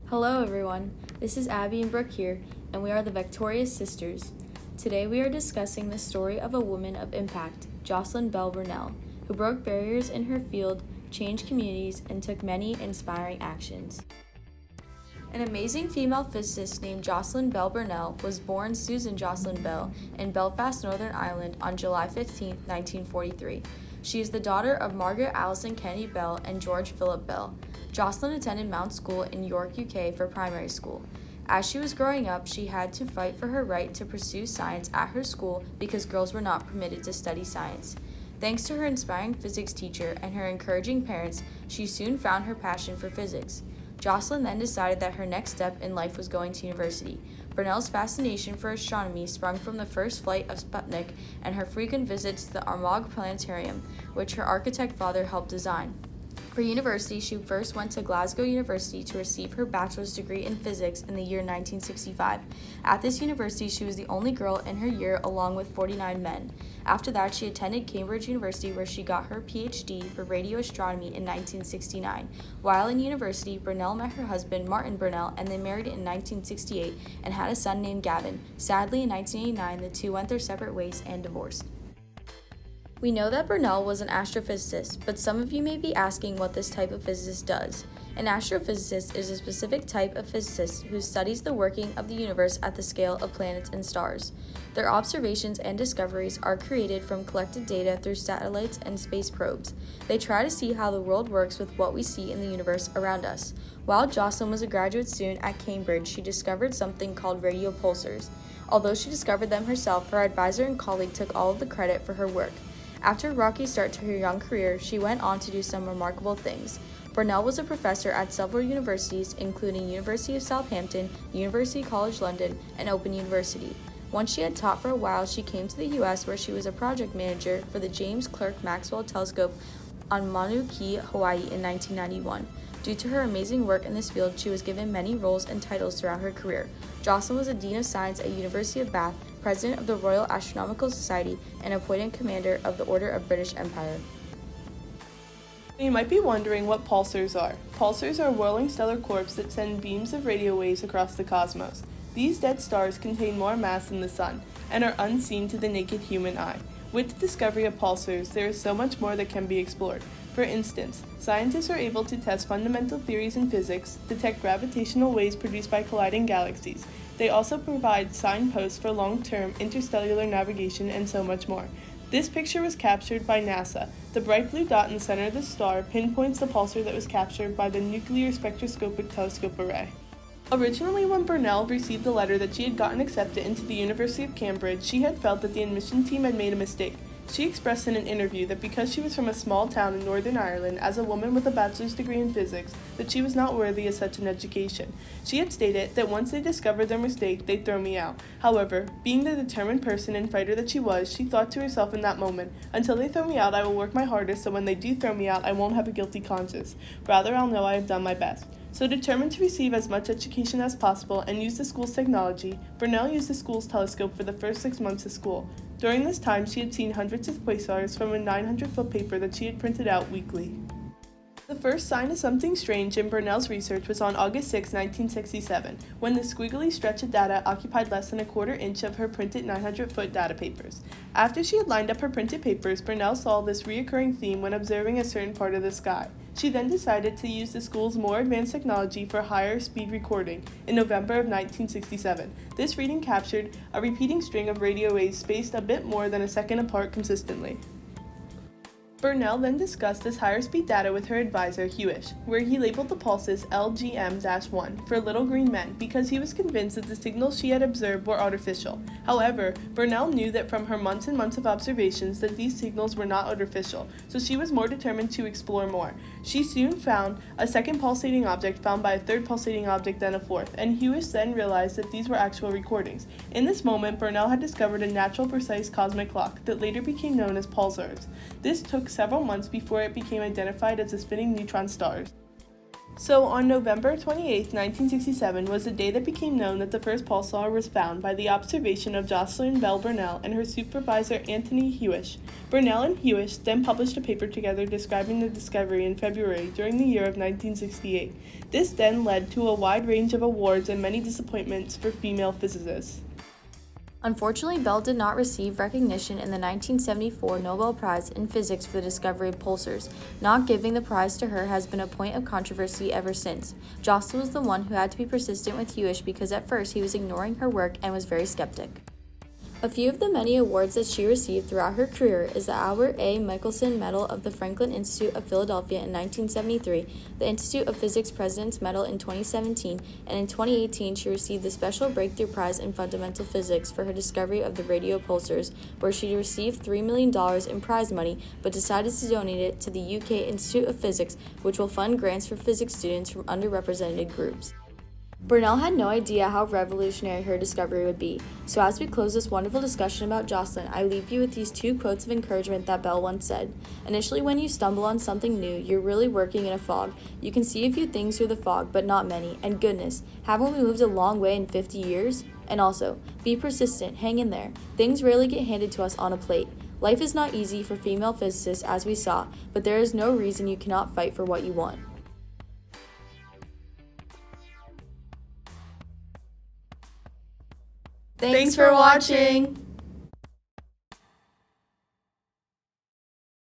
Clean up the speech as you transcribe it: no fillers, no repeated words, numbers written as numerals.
Hello everyone, this is Abby and Brooke here, and we are the Vectorious sisters. Today we are discussing the story of a woman of impact, Jocelyn Burnell, who broke barriers in her field, changed communities, and took many inspiring actions. An amazing female physicist named Jocelyn Burnell was born Susan Jocelyn Bell in Belfast, Northern Ireland on July 15, 1943. She is the daughter of Margaret Allison Kennedy Bell and George Philip Bell. Jocelyn attended Mount School in York, UK for primary school. As she was growing up, she had to fight for her right to pursue science at her school because girls were not permitted to study science. Thanks to her inspiring physics teacher and her encouraging parents, she soon found her passion for physics. Jocelyn then decided that her next step in life was going to university. Burnell's fascination for astronomy sprung from the first flight of Sputnik and her frequent visits to the Armagh Planetarium, which her architect father helped design. For university, she first went to Glasgow University to receive her bachelor's degree in physics in the year 1965. At this university, she was the only girl in her year along with 49 men. After that, she attended Cambridge University where she got her PhD for radio astronomy in 1969. While in university, Burnell met her husband, Martin Burnell, and they married in 1968 and had a son named Gavin. Sadly, in 1989, the two went their separate ways and divorced. We know that Burnell was an astrophysicist, but some of you may be asking what this type of physicist does. An astrophysicist is a specific type of physicist who studies the working of the universe at the scale of planets and stars. Their observations and discoveries are created from collected data through satellites and space probes. They try to see how the world works with what we see in the universe around us. While Jocelyn was a graduate student at Cambridge, she discovered something called radio pulsars. Although she discovered them herself, her advisor and colleague took all of the credit for her work. After a rocky start to her young career, she went on to do some remarkable things. Burnell was a professor at several universities, including University of Southampton, University College London, and Open University. Once she had taught for a while, she came to the U.S. where she was a project manager for the James Clerk Maxwell Telescope on Mauna Kea, Hawaii in 1991. Due to her amazing work in this field, she was given many roles and titles throughout her career. Jocelyn was a Dean of Science at University of Bath, President of the Royal Astronomical Society, and appointed Commander of the Order of British Empire. You might be wondering what pulsars are. Pulsars are whirling stellar corps that send beams of radio waves across the cosmos. These dead stars contain more mass than the sun and are unseen to the naked human eye. With the discovery of pulsars, there is so much more that can be explored. For instance, scientists are able to test fundamental theories in physics, detect gravitational waves produced by colliding galaxies. They also provide signposts for long-term interstellar navigation and so much more. This picture was captured by NASA. The bright blue dot in the center of the star pinpoints the pulsar that was captured by the Nuclear Spectroscopic Telescope Array. Originally, when Burnell received the letter that she had gotten accepted into the University of Cambridge, she had felt that the admission team had made a mistake. She expressed in an interview that because she was from a small town in Northern Ireland as a woman with a bachelor's degree in physics, that she was not worthy of such an education. She had stated that once they discovered their mistake, they'd throw me out. However, being the determined person and fighter that she was, she thought to herself in that moment, until they throw me out, I will work my hardest so when they do throw me out, I won't have a guilty conscience. Rather, I'll know I have done my best. So determined to receive as much education as possible and use the school's technology, Burnell used the school's telescope for the first 6 months of school. During this time, she had seen hundreds of quasars from a 900-foot paper that she had printed out weekly. The first sign of something strange in Burnell's research was on August 6, 1967, when the squiggly stretch of data occupied less than a quarter inch of her printed 900-foot data papers. After she had lined up her printed papers, Burnell saw this reoccurring theme when observing a certain part of the sky. She then decided to use the school's more advanced technology for higher speed recording in November of 1967. This reading captured a repeating string of radio waves spaced a bit more than a second apart consistently. Burnell then discussed this higher speed data with her advisor, Hewish, where he labeled the pulses LGM-1 for little green men because he was convinced that the signals she had observed were artificial. However, Burnell knew that from her months and months of observations that these signals were not artificial, so she was more determined to explore more. She soon found a second pulsating object found by a third pulsating object, then a fourth, and Hewish then realized that these were actual recordings. In this moment, Burnell had discovered a natural precise cosmic clock that later became known as pulsars. This took several months before it became identified as the spinning neutron stars. So on November 28, 1967 was the day that became known that the first pulsar was found by the observation of Jocelyn Bell Burnell and her supervisor Anthony Hewish. Burnell and Hewish then published a paper together describing the discovery in February during the year of 1968. This then led to a wide range of awards and many disappointments for female physicists. Unfortunately, Bell did not receive recognition in the 1974 Nobel Prize in Physics for the discovery of pulsars. Not giving the prize to her has been a point of controversy ever since. Jocelyn was the one who had to be persistent with Hewish because at first he was ignoring her work and was very skeptic. A few of the many awards that she received throughout her career is the Albert A. Michelson Medal of the Franklin Institute of Philadelphia in 1973, the Institute of Physics President's Medal in 2017, and in 2018 she received the Special Breakthrough Prize in Fundamental Physics for her discovery of the radio pulsars, where she received $3 million in prize money but decided to donate it to the UK Institute of Physics, which will fund grants for physics students from underrepresented groups. Burnell had no idea how revolutionary her discovery would be. So as we close this wonderful discussion about Jocelyn, I leave you with these two quotes of encouragement that Bell once said. Initially, when you stumble on something new, you're really working in a fog. You can see a few things through the fog, but not many. And goodness, haven't we moved a long way in 50 years? And also, be persistent, hang in there. Things rarely get handed to us on a plate. Life is not easy for female physicists, as we saw, but there is no reason you cannot fight for what you want. Thanks for watching!